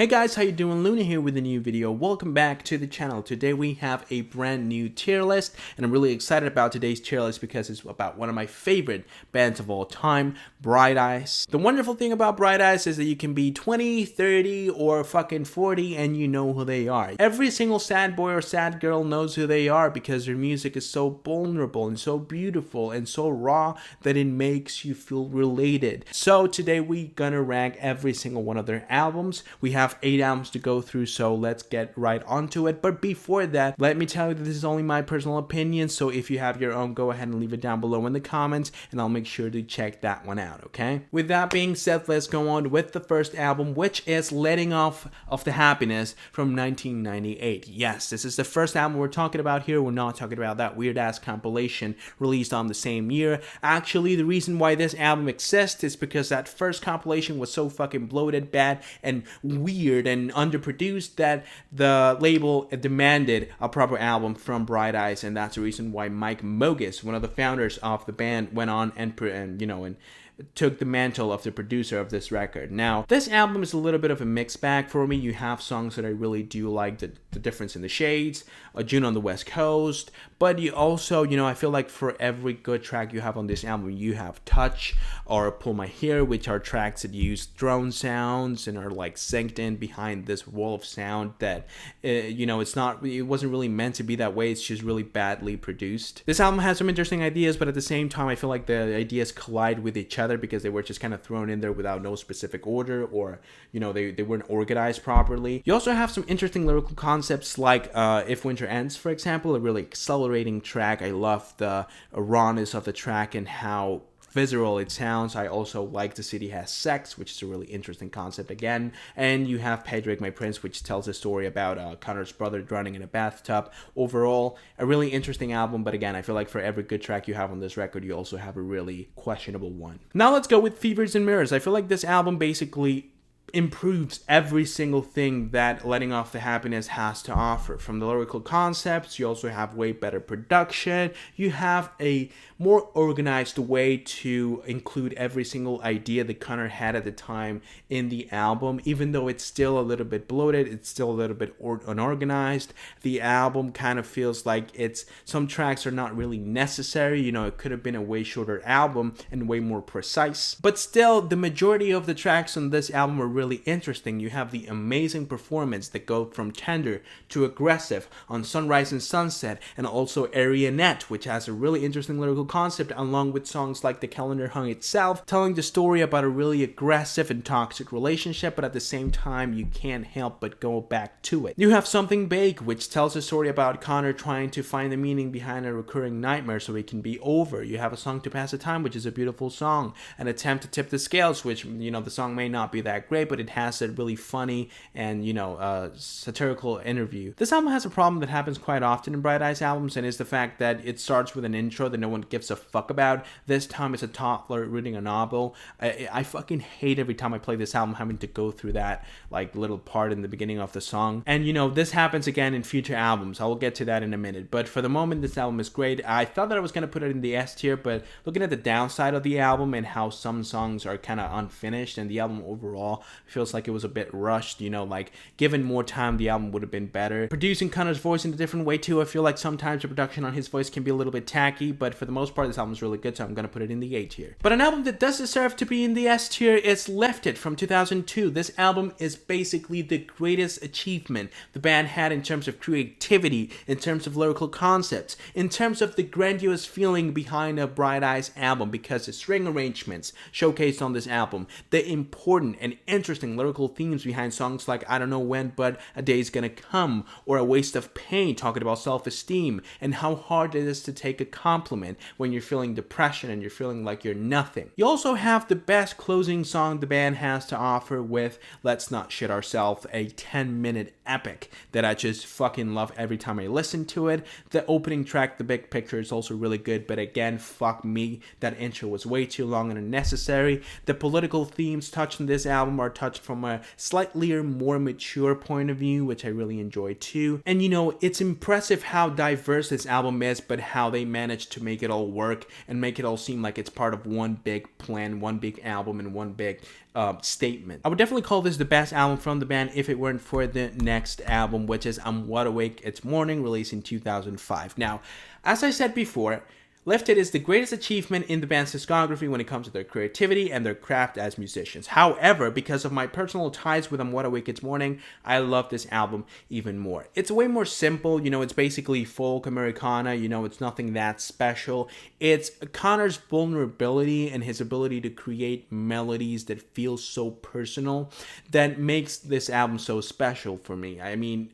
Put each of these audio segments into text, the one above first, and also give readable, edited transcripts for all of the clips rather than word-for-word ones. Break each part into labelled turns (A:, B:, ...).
A: Hey guys, how you doing? Luna here with a new video. Welcome back to the channel. Today we have a brand new tier list, and I'm really excited about today's tier list because it's about one of my favorite bands of all time, Bright Eyes. The wonderful thing about Bright Eyes is that you can be 20, 30, or fucking 40 and you know who they are. Every single sad boy or sad girl knows who they are because their music is so vulnerable and so beautiful and so raw that it makes you feel related. So today we gonna rank every single one of their albums. We have 8 albums to go through, so let's get right onto it. But before that, let me tell you that this is only my personal opinion, so if you have your own, go ahead and leave it down below in the comments and I'll make sure to check that one out, okay? With that being said, let's go on with the first album, which is Letting Off of the Happiness from 1998. Yes, this is the first album we're talking about here. We're not talking about that weird ass compilation released on the same year. Actually, the reason why this album exists is because that first compilation was so fucking bloated, bad, and weird and underproduced that the label demanded a proper album from Bright Eyes, and that's the reason why Mike Mogis, one of the founders of the band, went on and took the mantle of the producer of this record. Now, this album is a little bit of a mixed bag for me. You have songs that I really do like, the Difference in the Shades, June on the West Coast, but you also, I feel like for every good track you have on this album, you have Touch or Pull My Hair, which are tracks that use drone sounds and are like synced in behind this wall of sound that, it wasn't really meant to be that way. It's just really badly produced. This album has some interesting ideas, but at the same time, I feel like the ideas collide with each other because they were just kind of thrown in there without no specific order, or they weren't organized properly. You also have some interesting lyrical concepts like If Winter Ends, for example, a really accelerating track. I love the rawness of the track and how visceral it sounds. I also like The City Has Sex, which is a really interesting concept again. And you have Pedrick, My Prince, which tells a story about Conor's brother drowning in a bathtub. Overall, a really interesting album, but again, I feel like for every good track you have on this record, you also have a really questionable one. Now let's go with Fevers and Mirrors. I feel like this album basically improves every single thing that Letting Off the Happiness has to offer. From the lyrical concepts, you also have way better production. You have a more organized way to include every single idea that Conor had at the time in the album. Even though it's still a little bit bloated, it's still a little bit unorganized. The album kind of feels like some tracks are not really necessary. It could have been a way shorter album and way more precise. But still, the majority of the tracks on this album are really interesting. You have the amazing performance that go from tender to aggressive on Sunrise and Sunset, and also Arianette, which has a really interesting lyrical concept, along with songs like The Calendar Hung itself, telling the story about a really aggressive and toxic relationship, but at the same time you can't help but go back to it. You have Something Big, which tells a story about Conor trying to find the meaning behind a recurring nightmare so it can be over. You have A Song to Pass the Time, which is a beautiful song, an attempt to tip the scales, which the song may not be that great, but it has a really funny and satirical interview. This album has a problem that happens quite often in Bright Eyes albums, and is the fact that it starts with an intro that no one gives a fuck about. This time it's a toddler reading a novel. I fucking hate every time I play this album having to go through that like little part in the beginning of the song. And this happens again in future albums. I will get to that in a minute, but for the moment this album is great. I thought that I was going to put it in the S tier, but looking at the downside of the album and how some songs are kind of unfinished and the album overall feels like it was a bit rushed, like given more time the album would have been better. Producing Conor's voice in a different way too, I feel like sometimes the production on his voice can be a little bit tacky, but for the most part this album is really good, so I'm going to put it in the A tier. But an album that does deserve to be in the S tier is Left It from 2002. This album is basically the greatest achievement the band had in terms of creativity, in terms of lyrical concepts, in terms of the grandiose feeling behind a Bright Eyes album, because the string arrangements showcased on this album, the important and interesting lyrical themes behind songs like I Don't Know When But A Day's Gonna Come, or A Waste of Pain, talking about self-esteem and how hard it is to take a compliment when you're feeling depression and you're feeling like you're nothing. You also have the best closing song the band has to offer with Let's Not Shit Ourselves, a 10-minute epic that I just fucking love every time I listen to it. The opening track, The Big Picture, is also really good, but again, fuck me, that intro was way too long and unnecessary. The political themes touched in this album are touched from a slightly more mature point of view, which I really enjoy too. And it's impressive how diverse this album is, but how they managed to make it all work and make it all seem like it's part of one big plan, one big album, and one big statement. I would definitely call this the best album from the band if it weren't for the next album, which is I'm Wide Awake It's Morning, released in 2005. Now, as I said before, Lifted is the greatest achievement in the band's discography when it comes to their creativity and their craft as musicians. However, because of my personal ties with I'm Wide Awake It's Morning, I love this album even more. It's way more simple, it's basically folk Americana, it's nothing that special. It's Conor's vulnerability and his ability to create melodies that feel so personal that makes this album so special for me. I mean,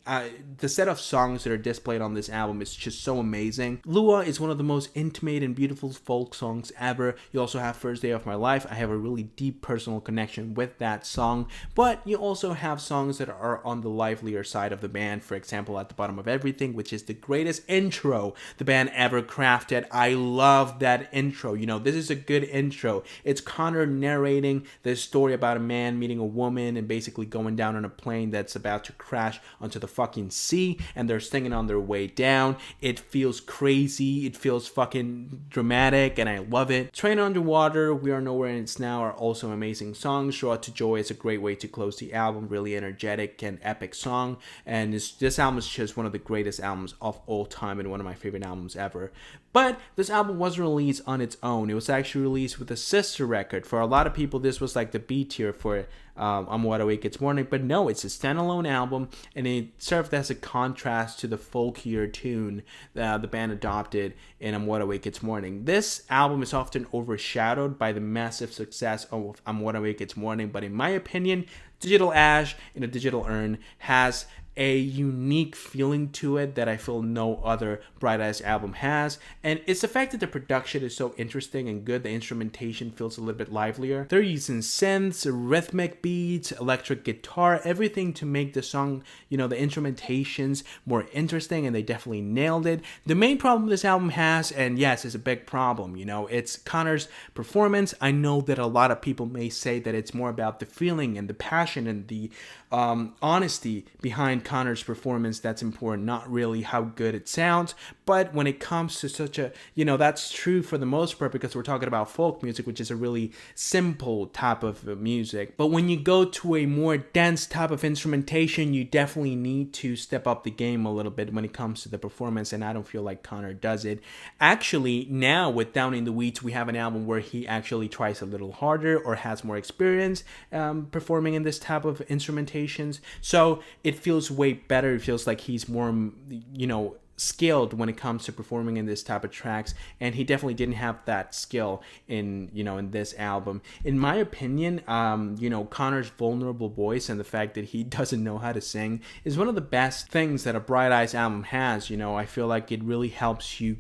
A: the set of songs that are displayed on this album is just so amazing. Lua is one of the most intimate and beautiful folk songs ever. You also have First Day of My Life. I have a really deep personal connection with that song, but you also have songs that are on the livelier side of the band. For example, At the Bottom of Everything, which is the greatest intro the band ever crafted. I love that intro. This is a good intro. It's Conor narrating this story about a man meeting a woman and basically going down on a plane that's about to crash onto the fucking sea, and they're singing on their way down. It feels crazy. It feels fucking dramatic, and I love it. Train Underwater, We Are Nowhere and It's Now are also amazing songs. Draw to Joy is a great way to close the album. Really energetic and epic song, and this album is just one of the greatest albums of all time and one of my favorite albums ever. But this album wasn't released on its own. It was actually released with a sister record. For a lot of people, this was like the B tier for I'm Wide Awake It's Morning, but no, it's a standalone album, and it served as a contrast to the folkier tune that the band adopted in I'm Wide Awake It's Morning. This album is often overshadowed by the massive success of I'm Wide Awake It's Morning, but in my opinion, Digital Ash in a Digital Urn has a unique feeling to it that I feel no other Bright Eyes album has, and it's the fact that the production is so interesting and good. The instrumentation feels a little bit livelier. They're using synths, rhythmic beats, electric guitar, everything to make the song, the instrumentations more interesting, and they definitely nailed it. The main problem this album has, and yes, it's a big problem, it's Conor's performance. I know that a lot of people may say that it's more about the feeling and the passion and the honesty behind Conor's performance that's important, not really how good it sounds. But when it comes to such a, that's true for the most part because we're talking about folk music, which is a really simple type of music. But when you go to a more dense type of instrumentation, you definitely need to step up the game a little bit when it comes to the performance, and I don't feel like Conor does it. Actually, now with Down in the Weeds, we have an album where he actually tries a little harder or has more experience performing in this type of instrumentations. So it feels way better. It feels like he's more, skilled when it comes to performing in this type of tracks, and he definitely didn't have that skill in this album. In my opinion, Conor's vulnerable voice and the fact that he doesn't know how to sing is one of the best things that a Bright Eyes album has. I feel like it really helps you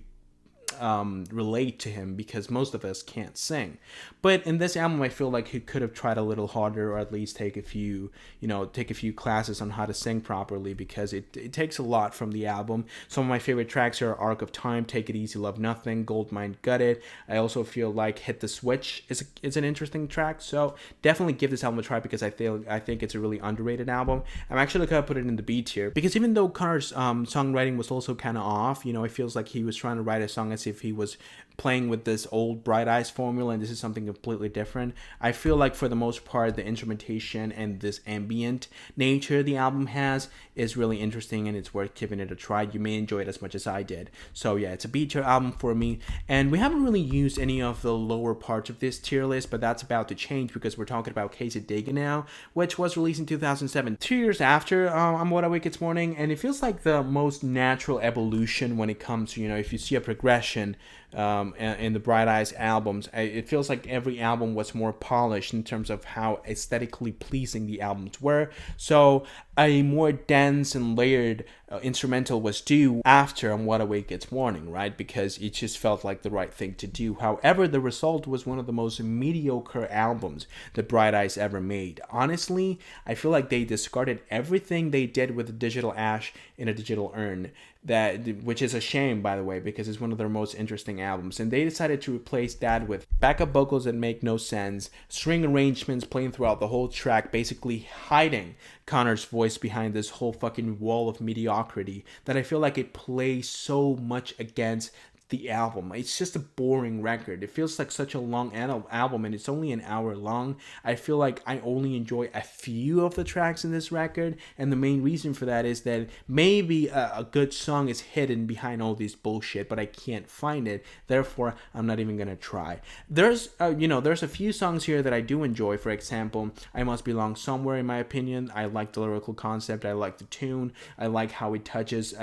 A: relate to him because most of us can't sing. But in this album, I feel like he could have tried a little harder, or at least take a few classes on how to sing properly, because it takes a lot from the album. Some of my favorite tracks are Arc of Time, Take It Easy, Love Nothing, Goldmine Gutted. I also feel like Hit the Switch is an interesting track. So definitely give this album a try because I think it's a really underrated album. I'm actually gonna put it in the B tier because even though Conor's songwriting was also kind of off, it feels like he was trying to write a song as if he was playing with this old Bright Eyes formula, and this is something completely different. I feel like for the most part, the instrumentation and this ambient nature the album has is really interesting, and it's worth giving it a try. You may enjoy it as much as I did. So yeah, it's a B tier album for me, and we haven't really used any of the lower parts of this tier list, but that's about to change because we're talking about Cassadaga now, which was released in 2007, 2 years after I'm Wide Awake It's Morning, and it feels like the most natural evolution when it comes to, if you see a progression in the Bright Eyes albums, it feels like every album was more polished in terms of how aesthetically pleasing the albums were. So a more dense and layered instrumental was due after On What Awake Gets Morning, right? Because it just felt like the right thing to do. However, the result was one of the most mediocre albums that Bright Eyes ever made. Honestly, I feel like they discarded everything they did with the Digital Ash in a Digital Urn, which is a shame, by the way, because it's one of their most interesting albums. And they decided to replace that with backup vocals that make no sense, string arrangements playing throughout the whole track, basically hiding Conor's voice behind this whole fucking wall of mediocrity that I feel like it plays so much against the album. It's just a boring record. It feels like such a long album, and it's only an hour long. I feel like I only enjoy a few of the tracks in this record, and the main reason for that is that maybe a good song is hidden behind all this bullshit, but I can't find it. Therefore, I'm not even gonna try. There's a few songs here that I do enjoy. For example, I Must Belong Somewhere. In my opinion, I like the lyrical concept. I like the tune. I like how it touches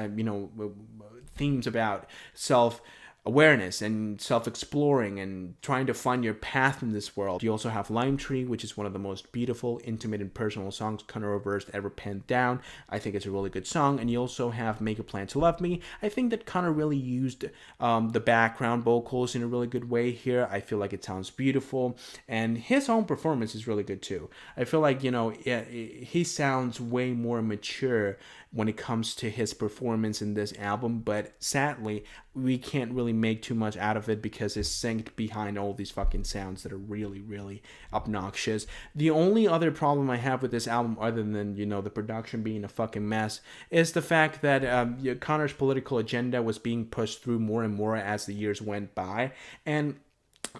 A: themes about self-awareness and self-exploring and trying to find your path in this world. You also have Lime Tree, which is one of the most beautiful, intimate, and personal songs Conor Reversed ever penned down. I think it's a really good song. And you also have Make a Plan to Love Me. I think that Conor really used the background vocals in a really good way here. I feel like it sounds beautiful, and his own performance is really good too. I feel like, he sounds way more mature when it comes to his performance in this album, but sadly, we can't really make too much out of it because it's synced behind all these fucking sounds that are really, really obnoxious. The only other problem I have with this album, other than, the production being a fucking mess, is the fact that Conor's political agenda was being pushed through more and more as the years went by, and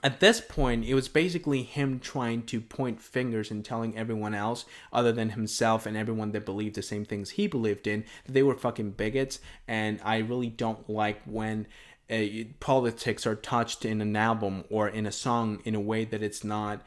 A: at this point, it was basically him trying to point fingers and telling everyone else, other than himself and everyone that believed the same things he believed in, that they were fucking bigots. And I really don't like when politics are touched in an album or in a song in a way that it's not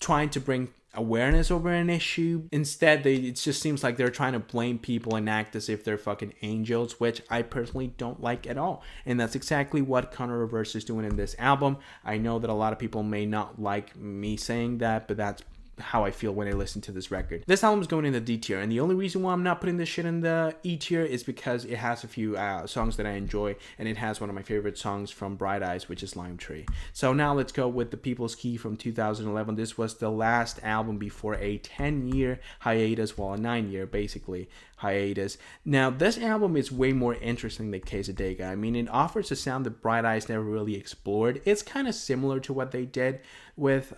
A: trying to bring awareness over an issue. Instead, it just seems like they're trying to blame people and act as if they're fucking angels, which I personally don't like at all. And that's exactly what Conor Reverse is doing in this album. I know that a lot of people may not like me saying that, but that's how I feel when I listen to this record. This album's going in the D tier, and the only reason why I'm not putting this shit in the E tier is because it has a few songs that I enjoy, and it has one of my favorite songs from Bright Eyes, which is Lime Tree. So now let's go with The People's Key from 2011. This was the last album before a 10-year hiatus, well, a 9-year basically hiatus. Now, this album is way more interesting than Cassadaga. I mean, it offers a sound that Bright Eyes never really explored. It's kind of similar to what they did with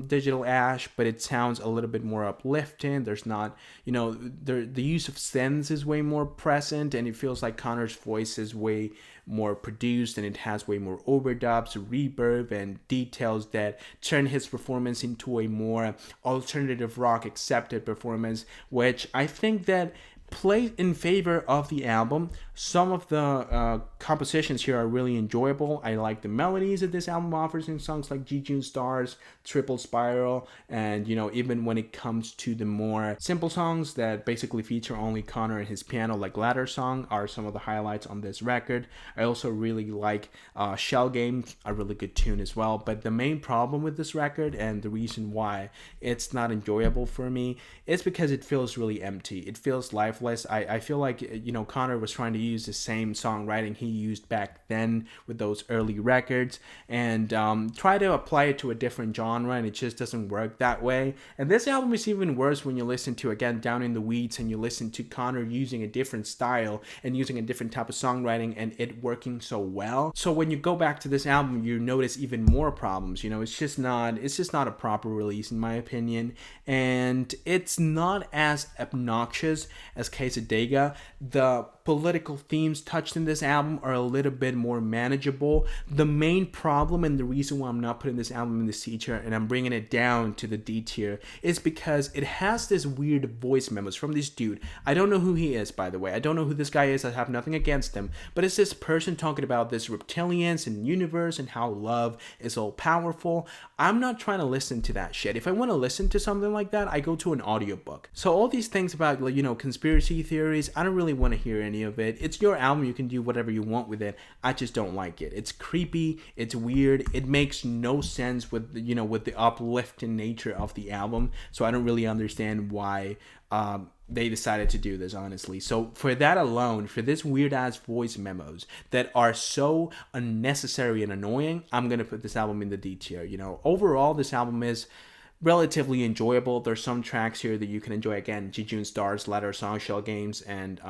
A: Digital Ash, but it sounds a little bit more uplifting. There's not, the use of synths is way more present, and it feels like Conor's voice is way more produced, and it has way more overdubs, reverb, and details that turn his performance into a more alternative rock accepted performance, which I think that play in favor of the album. Some of the compositions here are really enjoyable. I like the melodies that this album offers in songs like Jejune Stars, Triple Spiral, and even when it comes to the more simple songs that basically feature only Conor and his piano, like Ladder Song, are some of the highlights on this record. I also really like Shell Game, a really good tune as well. But the main problem with this record, and the reason why it's not enjoyable for me, is because it feels really empty. It feels lifeless. I feel like Conor was trying to use the same songwriting he used back then with those early records, and try to apply it to a different genre, and it just doesn't work that way. And this album is even worse when you listen to, again, Down in the Weeds, and you listen to Conor using a different style and using a different type of songwriting, and it working so well. So when you go back to this album, you notice even more problems. It's just not a proper release in my opinion, and it's not as obnoxious as Cassadaga. The political themes touched in this album are a little bit more manageable. The main problem, and the reason why I'm not putting this album in the C tier and I'm bringing it down to the D tier, is because it has this weird voice memos from this dude. I don't know who he is, by the way. I don't know who this guy is. I have nothing against him, but it's this person talking about this reptilians and universe and how love is all powerful. I'm not trying to listen to that shit. If I want to listen to something like that, I go to an audiobook. So all these things about conspiracy theories, I don't really want to hear any of it. It's your album, you can do whatever you want with it. I just don't like it. It's creepy, it's weird, it makes no sense with the uplifting nature of the album. So I don't really understand why they decided to do this, honestly. So for that alone, for this weird ass voice memos that are so unnecessary and annoying, I'm gonna put this album in the D tier. You know, overall, this album is relatively enjoyable. There's some tracks here that you can enjoy. Again, Jejune Stars, Letter, Song, Shell Games, and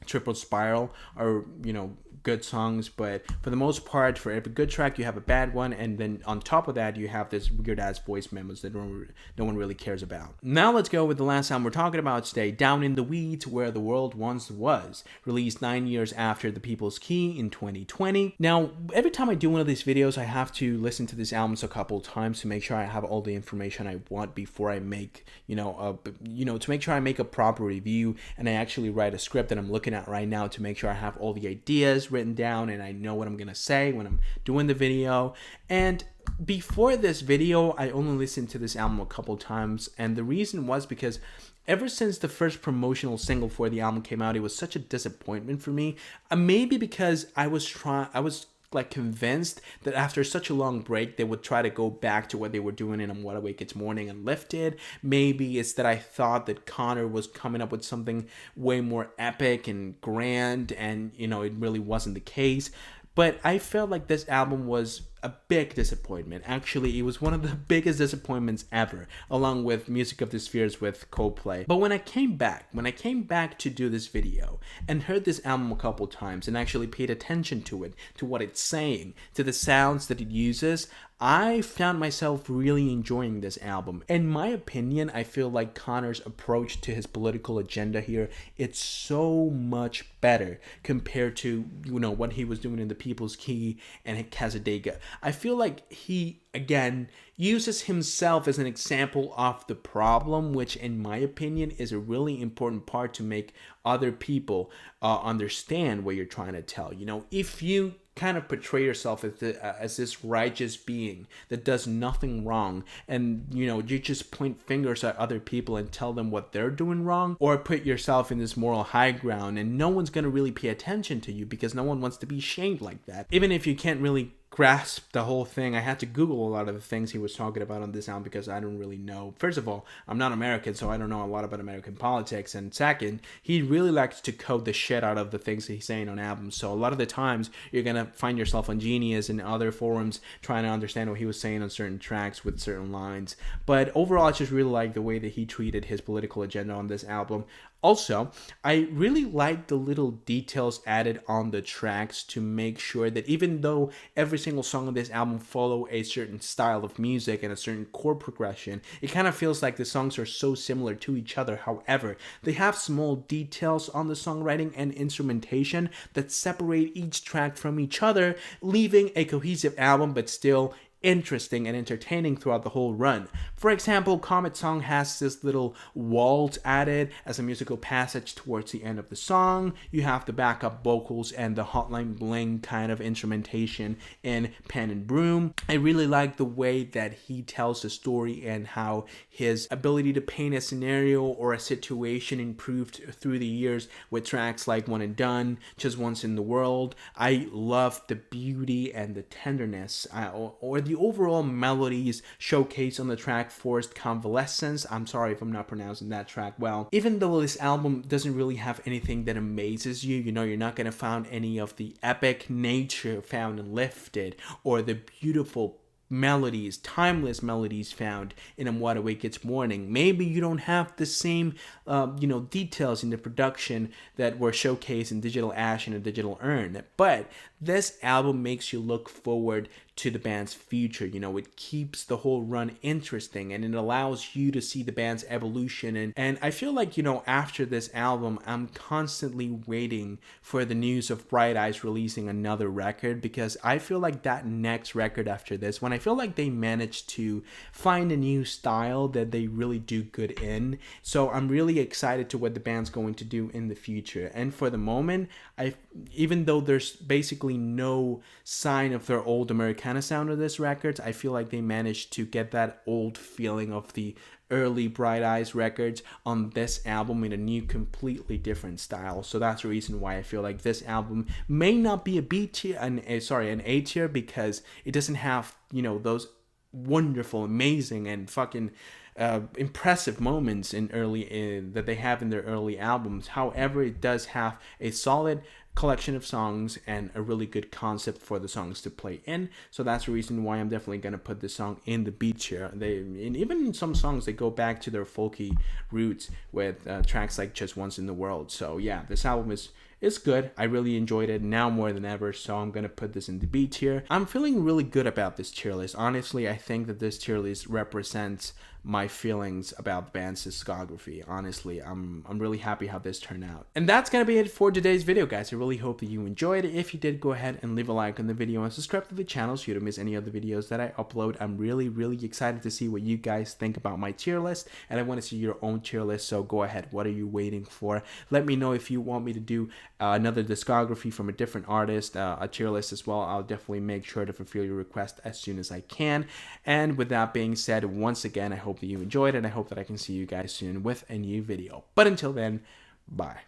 A: Triple Spiral are, you know, good songs, but for the most part, for every good track you have a bad one, and then on top of that you have this weird ass voice memos that no one really cares about. Now let's go with the last album we're talking about today, Down in the Weeds, Where the World Once Was, released 9 years after The People's Key in 2020. Now every time I do one of these videos, I have to listen to these albums a couple of times to make sure I have all the information I want before I make, to make sure I make a proper review, and I actually write a script that I'm looking at right now to make sure I have all the ideas written down and I know what I'm gonna say when I'm doing the video. And before this video, I only listened to this album a couple times, and the reason was because ever since the first promotional single for the album came out, it was such a disappointment for me. Maybe because I was like convinced that after such a long break they would try to go back to what they were doing in On What Awake It's Morning and Lifted. Maybe it's that I thought that Conor was coming up with something way more epic and grand, and it really wasn't the case. But I felt like this album was a big disappointment. Actually, it was one of the biggest disappointments ever, along with Music of the Spheres with Coldplay. But when I came back to do this video and heard this album a couple times and actually paid attention to it, to what it's saying, to the sounds that it uses, I found myself really enjoying this album. In my opinion, I feel like Conor's approach to his political agenda here, it's so much better compared to, what he was doing in The People's Key and Cassadaga. I feel like he, again, uses himself as an example of the problem, which in my opinion is a really important part to make other people understand what you're trying to tell. If you kind of portray yourself as this righteous being that does nothing wrong, and you just point fingers at other people and tell them what they're doing wrong, or put yourself in this moral high ground, and no one's going to really pay attention to you because no one wants to be shamed like that. Even if you can't really grasp the whole thing, I had to Google a lot of the things he was talking about on this album because I don't really know. First of all, I'm not American, so I don't know a lot about American politics, and second, he really likes to code the shit out of the things he's saying on albums. So a lot of the times you're gonna find yourself on Genius and other forums trying to understand what he was saying on certain tracks with certain lines. But overall, I just really like the way that he treated his political agenda on this album. Also, I really like the little details added on the tracks to make sure that even though every single song on this album follow a certain style of music and a certain chord progression, it kind of feels like the songs are so similar to each other. However, they have small details on the songwriting and instrumentation that separate each track from each other, leaving a cohesive album but still interesting and entertaining throughout the whole run. For example, Comet Song has this little waltz added as a musical passage towards the end of the song. You have the backup vocals and the Hotline Bling kind of instrumentation in Pen and Broom. I really like the way that he tells the story and how his ability to paint a scenario or a situation improved through the years with tracks like One and Done, Just Once in the World. I love the beauty and the tenderness or the overall melodies showcased on the track Forced Convalescence. I'm sorry if I'm not pronouncing that track well. Even though this album doesn't really have anything that amazes you, you're not going to find any of the epic nature found in Lifted or the beautiful melodies, timeless melodies found in On What Awake It's Morning. Maybe you don't have the same, details in the production that were showcased in Digital Ash and Digital Urn, but this album makes you look forward to the band's future. It keeps the whole run interesting and it allows you to see the band's evolution. And I feel like, after this album, I'm constantly waiting for the news of Bright Eyes releasing another record, because I feel like that next record after this, when I feel like they managed to find a new style that they really do good in. So I'm really excited to what the band's going to do in the future. And for the moment, even though there's basically no sign of their old Americana sound of this record, I feel like they managed to get that old feeling of the early Bright Eyes records on this album in a new, completely different style. So that's the reason why I feel like this album may not be an A tier, because it doesn't have, those wonderful, amazing, and fucking impressive moments that they have in their early albums. However, it does have a solid collection of songs and a really good concept for the songs to play in. So that's the reason why I'm definitely gonna put this song in the B tier. And even in some songs, they go back to their folky roots with tracks like "Just Once in the World." So yeah, this album is good. I really enjoyed it now more than ever, so I'm gonna put this in the B tier. I'm feeling really good about this tier list. Honestly, I think that this tier list represents my feelings about the band's discography. Honestly, I'm really happy how this turned out. And that's gonna be it for today's video, guys. I really hope that you enjoyed it. If you did, go ahead and leave a like on the video and subscribe to the channel so you don't miss any other videos that I upload. I'm really excited to see what you guys think about my tier list, and I want to see your own tier list, so go ahead. What are you waiting for? Let me know if you want me to do another discography from a different artist, a tier list as well. I'll definitely make sure to fulfill your request as soon as I can. And with that being said, once again, I hope that you enjoyed it, and I hope that I can see you guys soon with a new video. But until then, bye.